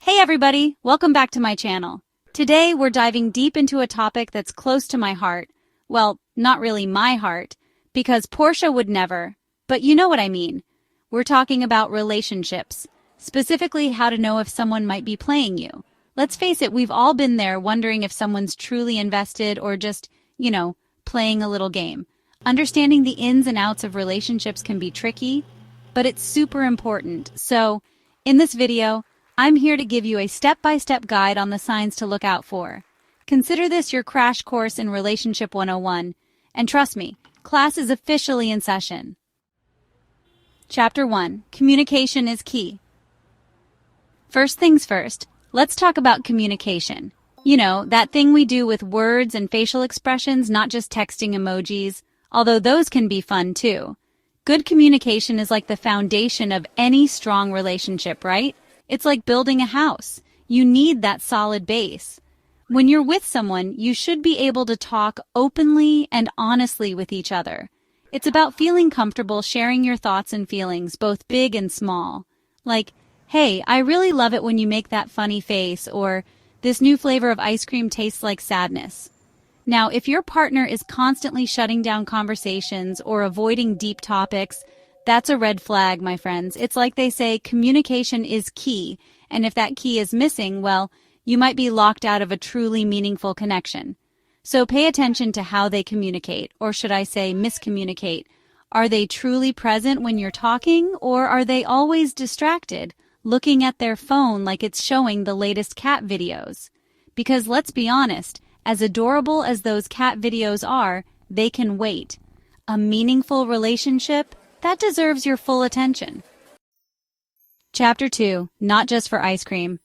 Hey everybody, welcome back to my channel. Today we're diving deep into a topic that's close to my heart. Well, not really my heart, because Portia would never, but you know what I mean. We're talking about relationships, specifically how to know if someone might be playing you. Let's face it, we've all been there wondering if someone's truly invested or just, playing a little game. Understanding the ins and outs of relationships can be tricky, but it's super important. So, in this video, I'm here to give you a step-by-step guide on the signs to look out for. Consider this your crash course in Relationship 101, and trust me, class is officially in session. Chapter 1. Communication is key. First things first, let's talk about communication. You know, that thing we do with words and facial expressions, not just texting emojis, although those can be fun too. Good communication is like the foundation of any strong relationship, right? It's like building a house. You need that solid base. When you're with someone, you should be able to talk openly and honestly with each other. It's about feeling comfortable sharing your thoughts and feelings, both big and small. Like, hey, I really love it when you make that funny face, or this new flavor of ice cream tastes like sadness. Now, if your partner is constantly shutting down conversations or avoiding deep topics, that's a red flag, my friends. It's like they say, communication is key, and if that key is missing, well, you might be locked out of a truly meaningful connection. So pay attention to how they communicate, or should I say miscommunicate. Are they truly present when you're talking, or are they always distracted, looking at their phone like it's showing the latest cat videos? Because let's be honest, as adorable as those cat videos are, they can wait. A meaningful relationship? That deserves your full attention. Chapter 2. Not just for ice cream.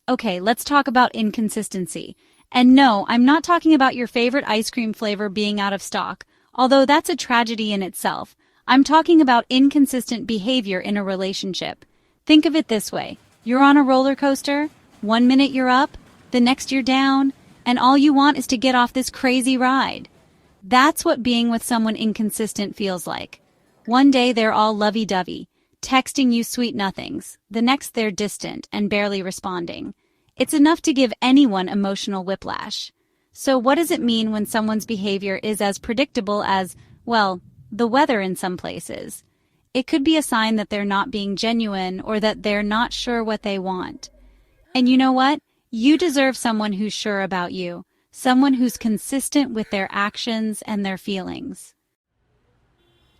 Okay, let's talk about inconsistency. And no, I'm not talking about your favorite ice cream flavor being out of stock, although that's a tragedy in itself. I'm talking about inconsistent behavior in a relationship. Think of it this way. You're on a roller coaster. 1 minute you're up, the next you're down, and all you want is to get off this crazy ride. That's what being with someone inconsistent feels like. One day they're all lovey-dovey, texting you sweet nothings. The next they're distant and barely responding. It's enough to give anyone emotional whiplash. So what does it mean when someone's behavior is as predictable as, well, the weather in some places? It could be a sign that they're not being genuine or that they're not sure what they want. And you know what? You deserve someone who's sure about you. Someone who's consistent with their actions and their feelings.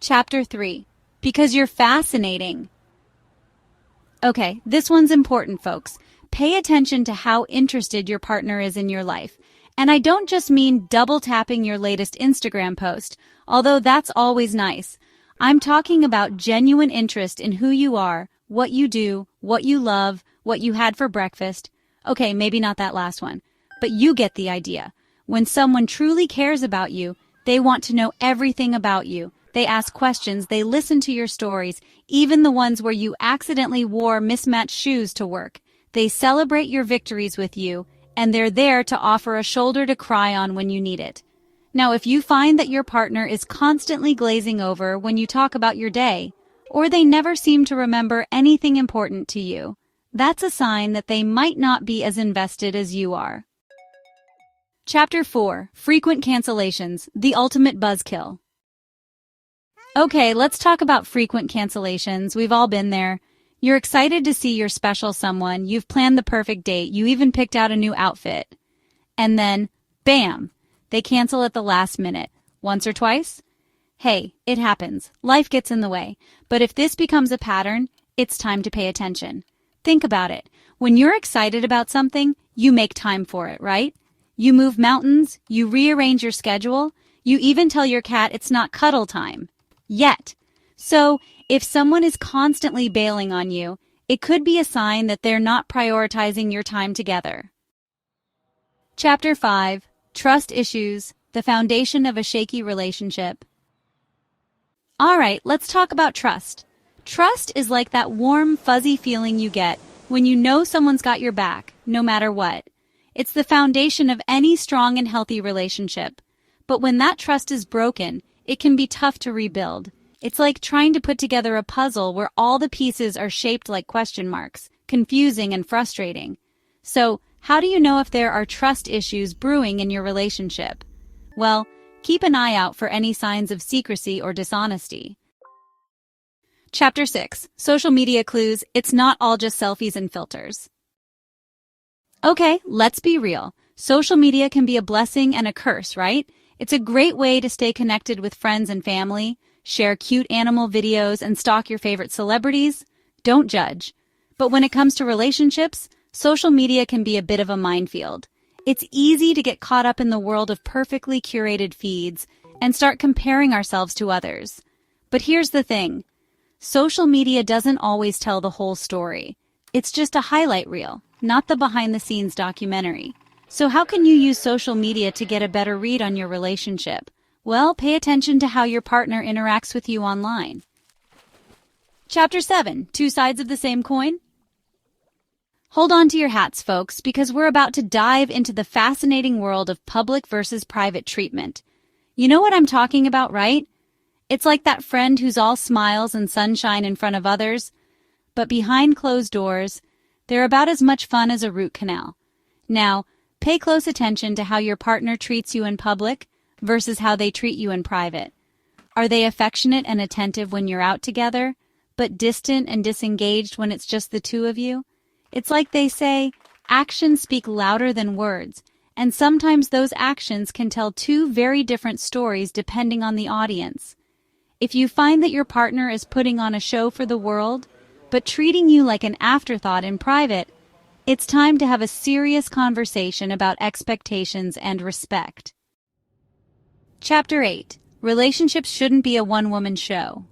Chapter 3. Because you're fascinating. Okay, this one's important, folks. Pay attention to how interested your partner is in your life. And I don't just mean double tapping your latest Instagram post, although that's always nice. I'm talking about genuine interest in who you are, what you do, what you love, what you had for breakfast. Okay, maybe not that last one. But you get the idea. When someone truly cares about you, they want to know everything about you. They ask questions, they listen to your stories, even the ones where you accidentally wore mismatched shoes to work. They celebrate your victories with you, and they're there to offer a shoulder to cry on when you need it. Now, if you find that your partner is constantly glazing over when you talk about your day, or they never seem to remember anything important to you, that's a sign that they might not be as invested as you are. Chapter 4. Frequent cancellations, the ultimate buzzkill. Okay, let's talk about frequent cancellations. We've all been there. You're excited to see your special someone, you've planned the perfect date, you even picked out a new outfit. And then, bam, they cancel at the last minute. Once or twice? Hey, it happens. Life gets in the way. But if this becomes a pattern, it's time to pay attention. Think about it. When you're excited about something, you make time for it, right? You move mountains, you rearrange your schedule, you even tell your cat it's not cuddle time. Yet. So, if someone is constantly bailing on you, it could be a sign that they're not prioritizing your time together. Chapter 5. Trust issues, the foundation of a shaky relationship. Alright, let's talk about trust. Trust is like that warm, fuzzy feeling you get when you know someone's got your back, no matter what. It's the foundation of any strong and healthy relationship. But when that trust is broken, it can be tough to rebuild. It's like trying to put together a puzzle where all the pieces are shaped like question marks. confusing, and frustrating. So, how do you know if there are trust issues brewing in your relationship? Well, keep an eye out for any signs of secrecy or dishonesty. Chapter 6. Social Media Clues. It's not all just selfies and filters. Okay, let's be real. Social media can be a blessing and a curse, right? It's a great way to stay connected with friends and family, share cute animal videos, and stalk your favorite celebrities. Don't judge. But when it comes to relationships, social media can be a bit of a minefield. It's easy to get caught up in the world of perfectly curated feeds and start comparing ourselves to others. But here's the thing. Social media doesn't always tell the whole story. It's just a highlight reel, not the behind-the-scenes documentary. So how can you use social media to get a better read on your relationship? Well, pay attention to how your partner interacts with you online. Chapter 7. Two sides of the same coin? Hold on to your hats, folks, because we're about to dive into the fascinating world of public versus private treatment. You know what I'm talking about, right? It's like that friend who's all smiles and sunshine in front of others, but behind closed doors, they're about as much fun as a root canal. Now, pay close attention to how your partner treats you in public versus how they treat you in private. Are they affectionate and attentive when you're out together, but distant and disengaged when it's just the two of you? It's like they say, actions speak louder than words, and sometimes those actions can tell two very different stories depending on the audience. If you find that your partner is putting on a show for the world, but treating you like an afterthought in private, it's time to have a serious conversation about expectations and respect. Chapter 8. Relationships shouldn't be a one-woman show.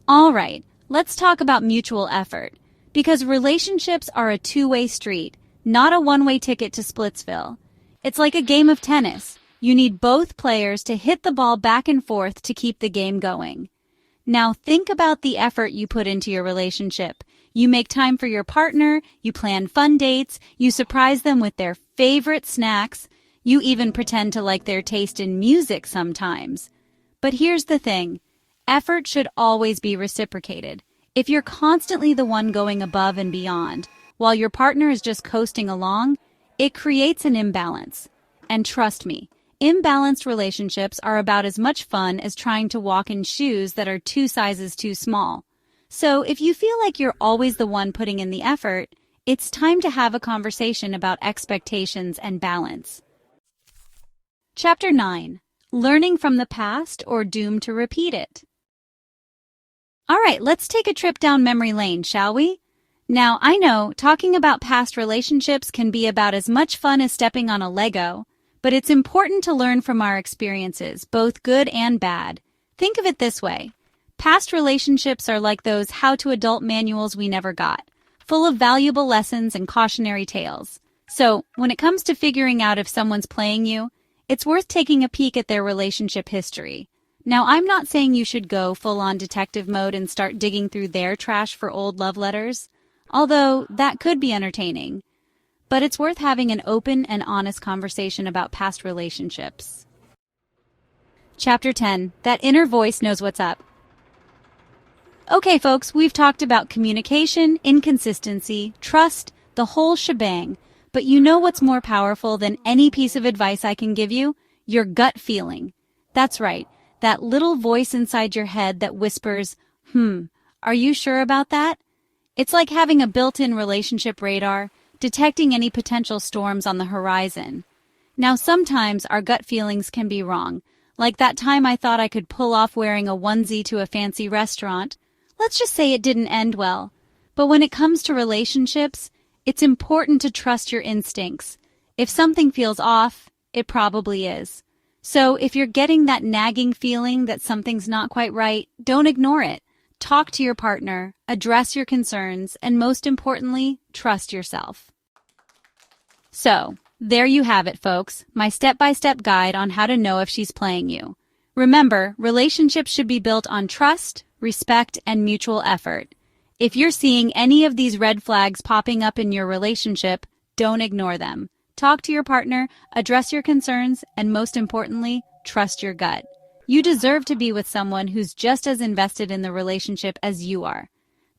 All right, let's talk about mutual effort, because relationships are a two-way street, not a one-way ticket to Splitsville. It's like a game of tennis. You need both players to hit the ball back and forth to keep the game going. Now think about the effort you put into your relationship. You make time for your partner, you plan fun dates, you surprise them with their favorite snacks, you even pretend to like their taste in music sometimes. But here's the thing, effort should always be reciprocated. If you're constantly the one going above and beyond, while your partner is just coasting along, it creates an imbalance. And trust me, imbalanced relationships are about as much fun as trying to walk in shoes that are 2 sizes too small. So if you feel like you're always the one putting in the effort, it's time to have a conversation about expectations and balance. Chapter 9. Learning from the past or doomed to repeat it? All right, let's take a trip down memory lane, shall we? Now, I know talking about past relationships can be about as much fun as stepping on a Lego, but it's important to learn from our experiences, both good and bad. Think of it this way. Past relationships are like those how-to-adult manuals we never got, full of valuable lessons and cautionary tales. So, when it comes to figuring out if someone's playing you, it's worth taking a peek at their relationship history. Now, I'm not saying you should go full-on detective mode and start digging through their trash for old love letters, although that could be entertaining. But it's worth having an open and honest conversation about past relationships. Chapter 10. That inner voice knows what's up. Okay, folks, we've talked about communication, inconsistency, trust, the whole shebang. But you know what's more powerful than any piece of advice I can give you? Your gut feeling. That's right, that little voice inside your head that whispers, are you sure about that? It's like having a built-in relationship radar, detecting any potential storms on the horizon. Now, sometimes our gut feelings can be wrong, like that time I thought I could pull off wearing a onesie to a fancy restaurant. Let's just say it didn't end well. But when it comes to relationships, it's important to trust your instincts. If something feels off, it probably is. So if you're getting that nagging feeling that something's not quite right, don't ignore it. Talk to your partner, address your concerns, and most importantly, trust yourself. So, there you have it, folks, my step-by-step guide on how to know if she's playing you. Remember, relationships should be built on trust, respect, and mutual effort. If you're seeing any of these red flags popping up in your relationship, don't ignore them. Talk to your partner, address your concerns, and most importantly, trust your gut. You deserve to be with someone who's just as invested in the relationship as you are.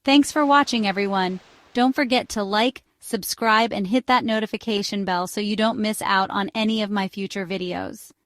Thanks for watching, everyone. Don't forget to like, subscribe, and hit that notification bell so you don't miss out on any of my future videos.